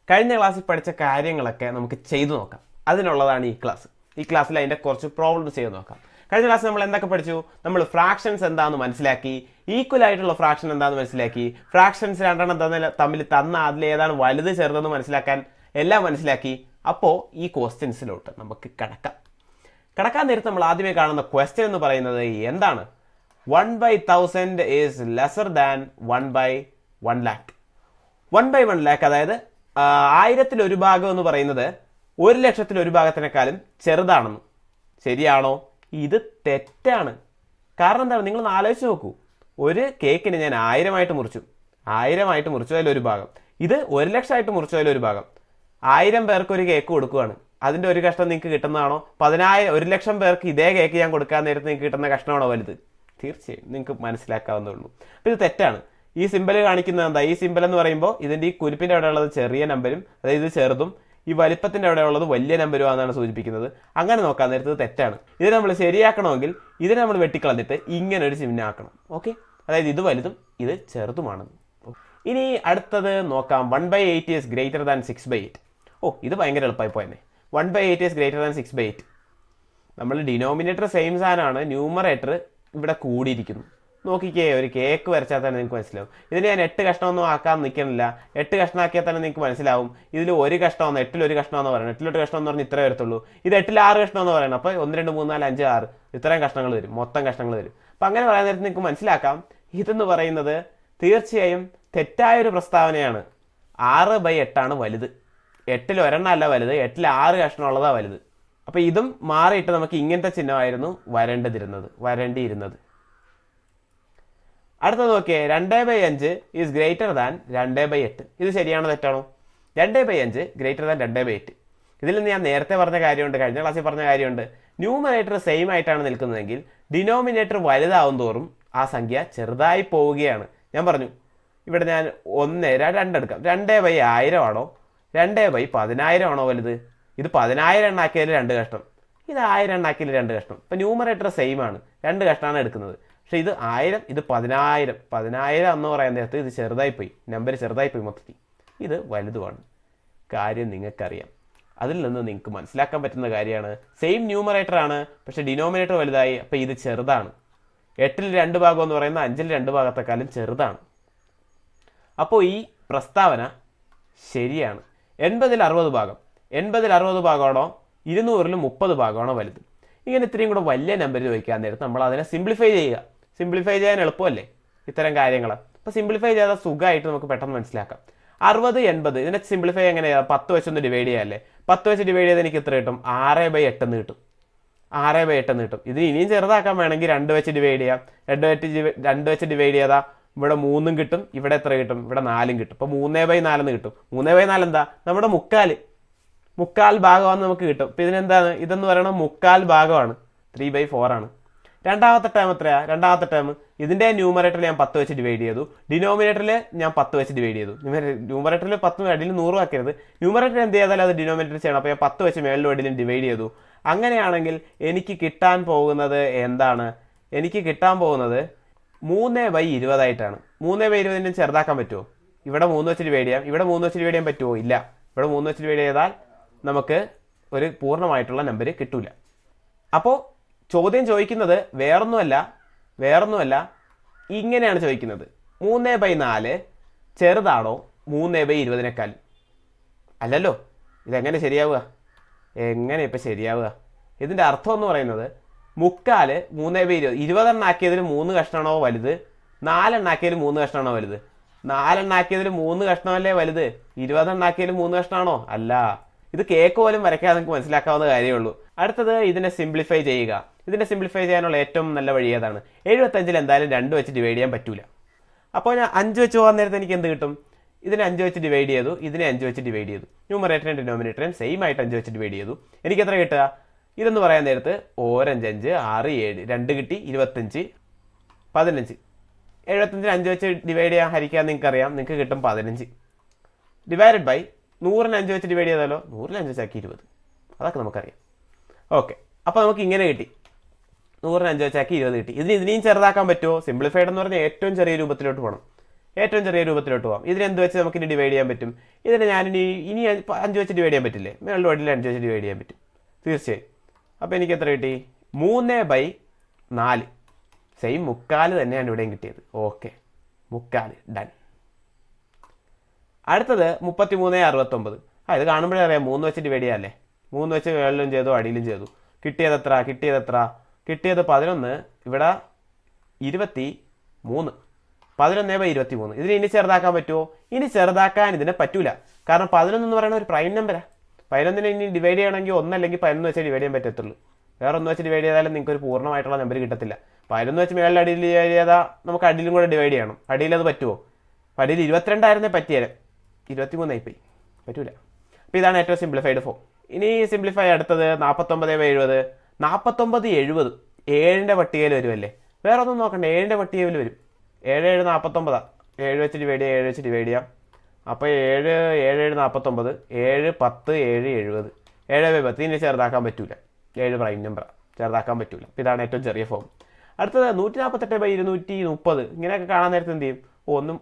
കഴിഞ്ഞ ക്ലാസ്സിൽ പഠിച്ച കാര്യങ്ങളൊക്കെ നമുക്ക് ചെയ്തു നോക്കാം. അതിനുള്ളതാണ് ഈ ക്ലാസ്. ഈ ക്ലാസ്സിൽ അതിൻ്റെ കുറച്ച് പ്രോബ്ലംസ് ചെയ്ത് നോക്കാം. കഴിഞ്ഞ ക്ലാസ് നമ്മൾ എന്തൊക്കെ പഠിച്ചു? നമ്മൾ ഫ്രാക്ഷൻസ് എന്താണെന്ന് മനസ്സിലാക്കി, ഈക്വൽ ആയിട്ടുള്ള ഫ്രാക്ഷൻ എന്താണെന്ന് മനസ്സിലാക്കി, ഫ്രാക്ഷൻസ് രണ്ടെണ്ണം തമ്മിൽ തന്ന അതിലേതാണ് വലുത് ചെറുതെന്ന് മനസ്സിലാക്കാൻ എല്ലാം മനസ്സിലാക്കി. അപ്പോൾ ഈ ക്വസ്റ്റ്യൻസിലോട്ട് നമുക്ക് കടക്കാൻ നേരത്ത് നമ്മൾ ആദ്യമേ കാണുന്ന ക്വസ്റ്റ്യൻ എന്ന് പറയുന്നത് എന്താണ്? 1/1000 is lesser than 1/1 lakh. 1/1 lakh അതായത് 1000 ഒരു ഭാഗം എന്ന് പറയുന്നത് 1,00,000 ഒരു ഭാഗത്തിനേക്കാളും ചെറുതാണെന്ന്. ശരിയാണോ? ഇത് തെറ്റാണ്. കാരണം എന്താണ്? നിങ്ങൾ ആലോചിച്ച് നോക്കൂ. ഒരു കേക്കിന് ഞാൻ 1000 മുറിച്ചു, 1000 മുറിച്ചു അതിലൊരു ഭാഗം. ഇത് 1,00,000 മുറിച്ചു അതിലൊരു ഭാഗം. 1000 പേർക്ക് ഒരു കേക്ക് കൊടുക്കുകയാണ്. അതിൻ്റെ ഒരു കഷ്ണം നിങ്ങൾക്ക് കിട്ടുന്നതാണോ? 1,00,000 പേർക്ക് ഇതേ കേക്ക് ഞാൻ കൊടുക്കാൻ നേരത്ത് നിങ്ങൾക്ക് കിട്ടുന്ന കഷ്ണമാണോ വലുത്? തീർച്ചയായും നിങ്ങൾക്ക് മനസ്സിലാക്കാവുന്നേ ഉള്ളൂ. അപ്പോൾ ഇത് തെറ്റാണ്. ഈ സിമ്പൽ കാണിക്കുന്നത് എന്താ? ഈ സിമ്പൽ എന്ന് പറയുമ്പോൾ ഇതിൻ്റെ ഈ കുരിപ്പിൻ്റെ അവിടെ ഉള്ളത് ചെറിയ നമ്പരും, അതായത് ഇത് ചെറുതും, ഈ വലിപ്പത്തിൻ്റെ അവിടെ ഉള്ളത് വലിയ നമ്പരും ആണെന്നാണ് സൂചിപ്പിക്കുന്നത്. അങ്ങനെ നോക്കാൻ നേരത്ത് തെറ്റാണ്. ഇത് നമ്മൾ ശരിയാക്കണമെങ്കിൽ ഇതിനെ നമ്മൾ വെട്ടിക്കളഞ്ഞിട്ട് ഇങ്ങനെ ഒരു ചിഹ്നം ആക്കണം. ഓക്കെ, അതായത് ഇത് വലുതും ഇത് ചെറുതുമാണെന്ന്. ഇനി അടുത്തത് നോക്കാം. 1/8 ഈസ് ഗ്രേറ്റർ ദാൻ 6/8. ഇത് ഭയങ്കര എളുപ്പമായി പോയെന്നെ. 1/8 ഈസ് ഗ്രേറ്റർ ദാൻ 6/8. നമ്മൾ ഡിനോമിനേറ്റർ സെയിം സാധനമാണ്, ന്യൂമറേറ്റർ ഇവിടെ കൂടിയിരിക്കുന്നു. നോക്കിക്കേ, ഒരു കേക്ക് വരച്ചാൽ തന്നെ നിങ്ങൾക്ക് മനസ്സിലാവും. ഇതിന് ഞാൻ 8 കഷ്ണമൊന്നും ആക്കാൻ നിൽക്കണില്ല. 8 കഷ്ണമാക്കിയാൽ തന്നെ നിങ്ങൾക്ക് മനസ്സിലാവും. ഇതിൽ ഒരു കഷ്ണമെന്ന് 8 ഒരു കഷ്ണമെന്ന് പറയണം. 8 കഷ്ണം എന്ന് പറഞ്ഞാൽ ഇത്രേ വരത്തുള്ളൂ. ഇത് 8 6 കഷ്ണം എന്ന് പറയണം. അപ്പോൾ 1 2 3 4 5 6 ഇത്രയും കഷ്ണങ്ങൾ വരും, മൊത്തം കഷ്ണങ്ങൾ വരും. അപ്പം അങ്ങനെ പറയാൻ നേരത്ത് നിങ്ങൾക്ക് മനസ്സിലാക്കാം, ഇതെന്ന് പറയുന്നത് തീർച്ചയായും തെറ്റായൊരു പ്രസ്താവനയാണ്. 6/8 വലുത്. 8 ഒരെണ്ണം അല്ല വലുത്, 8 6 കഷ്ണമുള്ളതാണ് വലുത്. അപ്പോൾ ഇതും മാറിയിട്ട് നമുക്ക് ഇങ്ങനത്തെ ചിഹ്നമായിരുന്നു വരേണ്ടിയിരുന്നത്. അടുത്തത് നോക്കിയേ, 2/5 ഈസ് ഗ്രേറ്റർ ദാൻ 2/8. ഇത് ശരിയാണോ തെറ്റാണോ? 2/5 ഗ്രേറ്റർ ദാൻ 2/8. ഇതിൽ നിന്ന് ഞാൻ നേരത്തെ പറഞ്ഞ കാര്യമുണ്ട്, കഴിഞ്ഞ ക്ലാസ്സിൽ പറഞ്ഞ കാര്യമുണ്ട്. ന്യൂമറേറ്റർ സെയിം ആയിട്ടാണ് നിൽക്കുന്നതെങ്കിൽ ഡിനോമിനേറ്റർ വലുതാവും തോറും ആ സംഖ്യ ചെറുതായി പോവുകയാണ്. ഞാൻ പറഞ്ഞു, ഇവിടെ ഞാൻ 2 എടുക്കാം. 2/1000 ആണോ 2/10,000 ആണോ വലുത്? ഇത് 10,000 എണ്ണാക്കിയതിൽ 2 കഷ്ണം, ഇത് 1000 എണ്ണാക്കിയതിൽ 2 കഷ്ണം. ഇപ്പം ന്യൂമറേറ്റർ സെയിം ആണ്, 2 കഷ്ണമാണ് എടുക്കുന്നത്. പക്ഷേ ഇത് 1000, ഇത് 10,000 എന്ന് പറയുന്ന നേരത്ത് ഇത് ചെറുതായിപ്പോയി, നമ്പർ ചെറുതായിപ്പോയി മൊത്തത്തിൽ. ഇത് വലുതുമാണ്. കാര്യം നിങ്ങൾക്കറിയാം. അതിൽ നിന്ന് നിങ്ങൾക്ക് മനസ്സിലാക്കാൻ പറ്റുന്ന കാര്യമാണ്, സെയിം ന്യൂമറേറ്റർ ആണ്, പക്ഷേ ഡിനോമിനേറ്റർ വലുതായി. അപ്പോൾ ഇത് ചെറുതാണ്. 8ൽ 2 ഭാഗം എന്ന് പറയുന്നത് 5ൽ 2 ഭാഗത്തെക്കാളും ചെറുതാണ്. അപ്പോൾ ഈ പ്രസ്താവന ശരിയാണ്. 80ൽ 60 ഭാഗം, 80ൽ 60 ഭാഗമാണോ 200ൽ 30 ഭാഗമാണോ വലുത്? ഇങ്ങനെ ഇത്രയും കൂടെ വലിയ നമ്പർ ചോദിക്കാൻ നേരത്ത് നമ്മൾ അതിനെ സിംപ്ലിഫൈ ചെയ്യുക. സിംപ്ലിഫൈ ചെയ്യാൻ എളുപ്പമല്ലേ ഇത്തരം കാര്യങ്ങൾ? അപ്പോൾ സിംപ്ലിഫൈ ചെയ്താൽ സുഖമായിട്ട് നമുക്ക് പെട്ടെന്ന് മനസ്സിലാക്കാം. 60 80 ഇതിനെ സിംപ്ലിഫൈ എങ്ങനെയാണ്? 10 വെച്ചൊന്ന് ഡിവൈഡ് ചെയ്യാമല്ലേ? 10 വെച്ച് ഡിവൈഡ് ചെയ്താൽ എനിക്ക് എത്ര കിട്ടും? 6/8 എന്ന് കിട്ടും. 6/8 എന്ന് കിട്ടും. ഇത് ഇനിയും ചെറുതാക്കാൻ വേണമെങ്കിൽ 2 വെച്ച് ഡിവൈഡ് ചെയ്യാം. 2 വെച്ച് ഡിവൈഡ് ചെയ്താൽ ഇവിടെ 3 കിട്ടും, ഇവിടെ എത്ര കിട്ടും? ഇവിടെ 4 കിട്ടും. അപ്പോൾ 3/4 എന്ന് കിട്ടും. 3/4 എന്താ? നമ്മുടെ മുക്കാൽ ഭാഗമാണെന്ന് നമുക്ക് കിട്ടും. അപ്പോൾ ഇതിനെന്താണ്? ഇതെന്ന് പറയണത് മുക്കാൽ ഭാഗമാണ്, 3/4 ആണ്. രണ്ടാമത്തെ ടേം എത്രയാണ്? രണ്ടാമത്തെ ടേം ഇതിൻ്റെ ന്യൂമറേറ്ററിൽ ഞാൻ 10 വെച്ച് ഡിവൈഡ് ചെയ്തു, ഡിനോമിനേറ്ററിൽ ഞാൻ 10 വെച്ച് ഡിവൈഡ് ചെയ്തു. ന്യൂമറേറ്ററിൽ 10 അടിയിൽ 100 ആക്കരുത്. ന്യൂമറേറ്റർ എന്ത് ചെയ്താലും അത് ഡിനോമിനേറ്റർ ചെയ്യണം. അപ്പോൾ ഞാൻ 10 വെച്ച് മേളിലും അടിയിലും ഡിവൈഡ് ചെയ്തു. അങ്ങനെയാണെങ്കിൽ എനിക്ക് കിട്ടാൻ പോകുന്നത് എന്താണ്? എനിക്ക് കിട്ടാൻ പോകുന്നത് 3/20 ആയിട്ടാണ്. 3/20 ചെറുതാക്കാൻ പറ്റുമോ? ഇവിടെ 3 വെച്ച് ഡിവൈഡ് ചെയ്യാം. ഇവിടെ 3 വെച്ച് ഡിവൈഡ് ചെയ്യാൻ പറ്റുമോ? ഇല്ല. ഇവിടെ 3 വെച്ച് ഡിവൈഡ് ചെയ്താൽ നമുക്ക് ഒരു പൂർണ്ണമായിട്ടുള്ള നമ്പർ കിട്ടൂല. അപ്പോൾ ചോദ്യം ചോദിക്കുന്നത് വേറൊന്നുമല്ല ഇങ്ങനെയാണ് ചോദിക്കുന്നത്. 3/4 ചെറുതാണോ 3/20? അല്ലല്ലോ. ഇതെങ്ങനെ ശരിയാവുക? ഇപ്പം ശരിയാവുക? ഇതിൻ്റെ അർത്ഥം എന്ന് പറയുന്നത് മുക്കാൽ 3/20. 20 എണ്ണാക്കിയതിൽ 3 കഷ്ണമാണോ വലുത്? 4 എണ്ണാക്കിയതിൽ 3 കഷ്ണമാണോ വലുത്? 4 എണ്ണാക്കിയതിൽ 3 കഷ്ണമല്ലേ വലുത്? 20 എണ്ണാക്കിയതിൽ 3 കഷ്ണമാണോ? അല്ല. ഇത് കേക്ക് പോലും വരയ്ക്കാതെ നിങ്ങൾക്ക് മനസ്സിലാക്കാവുന്ന കാര്യമേ ഉള്ളൂ. അടുത്തത് ഇതിനെ സിംപ്ലിഫൈ ചെയ്യുക. ഇതിനെ സിംപ്ലിഫൈ ചെയ്യാനുള്ള ഏറ്റവും നല്ല വഴി ഏതാണ്? 75ൽ എന്തായാലും 2 വെച്ച് ഡിവൈഡ് ചെയ്യാൻ പറ്റൂല. അപ്പോൾ ഞാൻ 5 വെച്ച് പോകാൻ നേരത്തെ എനിക്ക് എന്ത് കിട്ടും? ഇതിനെ 5 വെച്ച് ഡിവൈഡ് ചെയ്തു, ഇതിനെ 5 വെച്ച് ഡിവൈഡ് ചെയ്തു. ന്യൂമറേറ്ററും ഡിനോമിനേറ്ററും സെയിം ആയിട്ട് 5 വെച്ച് ഡിവൈഡ് ചെയ്തു. എനിക്ക് എത്ര കിട്ടുക? ഇതെന്ന് പറയാൻ നേരത്ത് 4 5 5 6 7 2 കിട്ടി, 25 15. 75ന് 5 വെച്ച് ഡിവൈഡ് ചെയ്യാൻ ഹരിക്കാൻ നിങ്ങൾക്കറിയാം, നിങ്ങൾക്ക് കിട്ടും 15 ഡിവൈഡഡ് ബൈ 100ന് 5 വെച്ച് ഡിവൈഡ് ചെയ്താലോ 100ൽ 5 വെച്ചാക്കി 20. അതൊക്കെ നമുക്കറിയാം. ഓക്കെ, അപ്പോൾ നമുക്ക് ഇങ്ങനെ കിട്ടി. 100ന് 5 വെച്ചാക്കി 20 കിട്ടി. ഇതിനെയും ചെറുതാക്കാൻ പറ്റുമോ? സിംപ്ലിഫൈഡ് എന്ന് പറഞ്ഞാൽ ഏറ്റവും ചെറിയ രൂപത്തിലോട്ട് പോകണം. ഏറ്റവും ചെറിയ രൂപത്തിലോട്ട് പോകാം. ഇതിനെന്ത് വെച്ച് നമുക്ക് ഇനി ഡിവൈഡ് ചെയ്യാൻ പറ്റും? ഇതിനെ ഇനി 5 വെച്ച് ഡിവൈഡ് ചെയ്യാൻ പറ്റില്ലേ? മേളിൽ വടിയിൽ 5 വെച്ച് ഡിവൈഡ് ചെയ്യാൻ പറ്റും തീർച്ചയായും. അപ്പോൾ എനിക്ക് എത്ര കിട്ടി? 3/4. സെയിം 3/4 തന്നെയാണ് ഇവിടെയും കിട്ടിയത്. Okay, 3/4 done. അടുത്തത് 33/69. ഇത് കാണുമ്പോഴേ അറിയാം 3 വെച്ച് ഡിവൈഡ് ചെയ്യാമല്ലേ. 3 വെച്ച് മേളിലും ചെയ്തു അടിയിലും ചെയ്തു. കിട്ടിയത് എത്ര? കിട്ടിയത് 11. ഇവിടെ 23. 11/23. ഇതിന് ഇനി ചെറുതാക്കാൻ പറ്റുമോ? ഇനി ചെറുതാക്കാൻ ഇതിനെ പറ്റൂല. കാരണം 11 എന്ന് പറയുന്ന ഒരു പ്രൈം നമ്പറാണ്. 11 ഇനി ഡിവൈഡ് ചെയ്യണമെങ്കിൽ 1 അല്ലെങ്കിൽ 11 വെച്ച് ഡിവൈഡ് ചെയ്യാൻ പറ്റത്തുള്ളൂ. വേറെ 1 വെച്ച് ഡിവൈഡ് ചെയ്താലും നിങ്ങൾക്ക് ഒരു പൂർണ്ണമായിട്ടുള്ള നമ്പർ കിട്ടത്തില്ല. 11 വെച്ച് മേളിൽ അടിയിൽ ഡിവൈഡ് ചെയ്താൽ നമുക്ക് അടിയിലും കൂടെ ഡിവൈഡ് ചെയ്യണം. അടിയിൽ അത് പറ്റുമോ? അടിയിൽ 22 ആയിരുന്നേ പറ്റിയാലും 23 ആയിപ്പോയി, പറ്റൂല. അപ്പോൾ ഇതാണ് ഏറ്റവും സിംപ്ലിഫൈഡ് ഫോം. ഇനി സിംപ്ലിഫൈ അടുത്തത് 49/70. 49/70 7ന്റെ പട്ടികയിൽ വരുമല്ലേ. വേറെ ഒന്നും നോക്കണ്ട, 7ന്റെ പട്ടികയിൽ വരും. 7 7 49. 7 വെച്ച് ഡിവൈഡ് ചെയ്യാം. അപ്പോൾ 7 7 49. 7 10 7 70. 7/10 ഇനി ചെറുതാക്കാൻ പറ്റൂല. 7 പ്രൈം നമ്പറാണ്, ചെറുതാക്കാൻ പറ്റൂല. അപ്പോൾ ഇതാണ് ഏറ്റവും ചെറിയ ഫോം. അടുത്തത് 148/230. ഇങ്ങനെയൊക്കെ കാണാൻ നേരത്തെ എന്ത് ചെയ്യും? ഒന്നും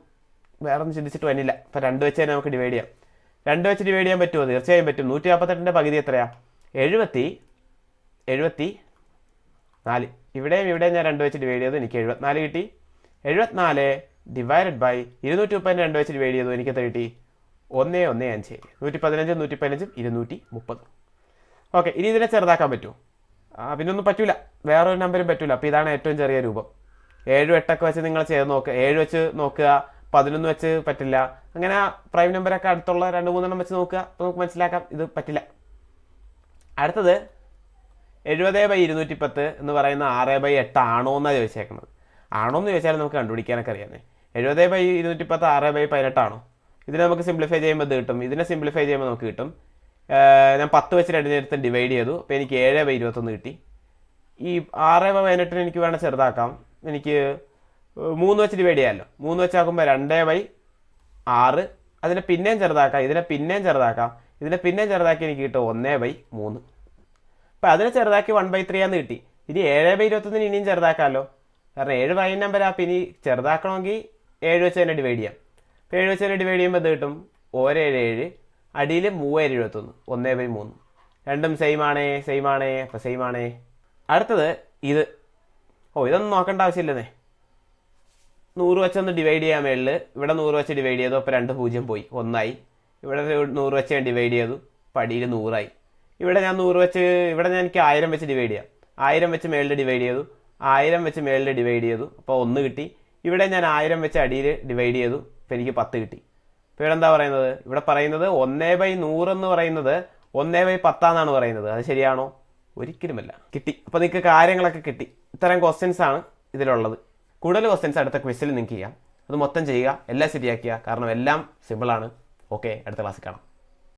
വേറെ ഒന്നും ചിന്തിച്ചിട്ട് വന്നില്ല. അപ്പോൾ 2 വെച്ച് തന്നെ നമുക്ക് ഡിവൈഡ് ചെയ്യാം. 2 വെച്ച് ഡിവൈഡ് ചെയ്യാൻ പറ്റുമോ? തീർച്ചയായും പറ്റും. 148ന്റെ പകുതി എത്രയാണ്? 74. ഇവിടെയും ഞാൻ 2 വെച്ച് ഡിവൈഡ് ചെയ്തു, എനിക്ക് 74 കിട്ടി. 74 ഡിവൈഡഡ് ബൈ 230 2 വെച്ച് ഡിവൈഡ് ചെയ്തു, എനിക്ക് എത്ര കിട്ടി? 115. 115 115 230. ഓക്കെ, ഇനി ഇതിനെ ചെറുതാക്കാൻ പറ്റുമോ? പിന്നെ ഒന്നും പറ്റൂല, വേറൊരു നമ്പരും പറ്റൂല. അപ്പോൾ ഇതാണ് ഏറ്റവും ചെറിയ രൂപം. 7 8 വെച്ച് നിങ്ങൾ ചെയ്ത് നോക്കുക. 7 വെച്ച് നോക്കുക, 11 വെച്ച് പറ്റില്ല. അങ്ങനെ പ്രൈം നമ്പറൊക്കെ അടുത്തുള്ള 2-3 വെച്ച് നോക്കുക. അപ്പോൾ നമുക്ക് മനസ്സിലാക്കാം ഇത് പറ്റില്ല. അടുത്തത് 70/210 എന്ന് പറയുന്ന 6/8 ആണോ എന്നാണ് ചോദിച്ചേക്കുന്നത്. ആണോ എന്ന് ചോദിച്ചാൽ നമുക്ക് കണ്ടുപിടിക്കാനൊക്കെ അറിയാമേ. 70/210 6/18 ആണോ? ഇതിനെ നമുക്ക് സിംപ്ലിഫൈ ചെയ്യുമ്പോൾ ഇത് കിട്ടും. ഇതിനെ സിംപ്ലിഫൈ ചെയ്യുമ്പോൾ നമുക്ക് കിട്ടും. ഞാൻ 10 വെച്ച് 2 ഡിവൈഡ് ചെയ്തു. അപ്പോൾ എനിക്ക് 7/21 കിട്ടി. ഈ 6/18 എനിക്ക് വേണം ചെറുതാക്കാം. എനിക്ക് 3 വെച്ച് ഡിവൈഡ് ചെയ്യാമല്ലോ. 3 വെച്ചാക്കുമ്പോൾ 2/6. അതിനെ പിന്നെയും ചെറുതാക്കാം. ഇതിനെ പിന്നെയും ചെറുതാക്കി എനിക്ക് കിട്ടും 1/3. അപ്പോൾ അതിനെ ചെറുതാക്കി 1/3 ആണെന്ന് കിട്ടി. ഇനി 7/21 ഇനിയും ചെറുതാക്കാമല്ലോ. കാരണം 7 പ്രൈം നമ്പരാ. പിന്നെ ഇനി ചെറുതാക്കണമെങ്കിൽ 7 വെച്ച് തന്നെ ഡിവൈഡ് ചെയ്യാം. അപ്പോൾ 7 വെച്ച് തന്നെ ഡിവൈഡ് ചെയ്യുമ്പോൾ ഇത് കിട്ടും 1/7. അടിയിൽ 3/71. 1/3. രണ്ടും സെയിം ആണേ. അപ്പോൾ സെയിം ആണേ. അടുത്തത് ഇത്. ഇതൊന്നും നോക്കേണ്ട ആവശ്യമില്ലെന്നേ. 100 വെച്ചൊന്ന് ഡിവൈഡ് ചെയ്യാൻ മേളിൽ. ഇവിടെ 100 വെച്ച് ഡിവൈഡ് ചെയ്തു. അപ്പോൾ 2 0 പോയി, 1 ആയി. ഇവിടെ 100 വെച്ച് ഞാൻ ഡിവൈഡ് ചെയ്തു. അപ്പോൾ അടിയിൽ 100 ആയി. ഇവിടെ ഞാൻ 100 വെച്ച് എനിക്ക് 1000 വെച്ച് ഡിവൈഡ് ചെയ്യാം. 1000 വെച്ച് മേളിൽ ഡിവൈഡ് ചെയ്തു. 1000 വെച്ച് മേളിൽ ഡിവൈഡ് ചെയ്തു. അപ്പോൾ 1 കിട്ടി. ഇവിടെ ഞാൻ 1000 വെച്ച് അടിയിൽ ഡിവൈഡ് ചെയ്തു. അപ്പോൾ എനിക്ക് 10 കിട്ടി. അപ്പോൾ ഇവിടെ എന്താ പറയുന്നത്? ഇവിടെ പറയുന്നത് 1/100 എന്ന് പറയുന്നത് 1/10 എന്നാണ് പറയുന്നത്. അത് ശരിയാണോ? ഒരിക്കലുമല്ല. കിട്ടി. അപ്പോൾ നിങ്ങൾക്ക് കാര്യങ്ങളൊക്കെ കിട്ടി. ഇത്തരം ക്വസ്റ്റ്യൻസ് ആണ് ഇതിലുള്ളത്. കൂടുതൽ ക്വസ്റ്റ്യൻസ് അടുത്ത ക്വിസിൽ നിങ്ങൾക്ക് ചെയ്യാം. അത് മൊത്തം ചെയ്യുക, എല്ലാം ശരിയാക്കുക. കാരണം എല്ലാം സിമ്പിളാണ്. ഓക്കെ, അടുത്ത ക്ലാസ്സിൽ കാണാം.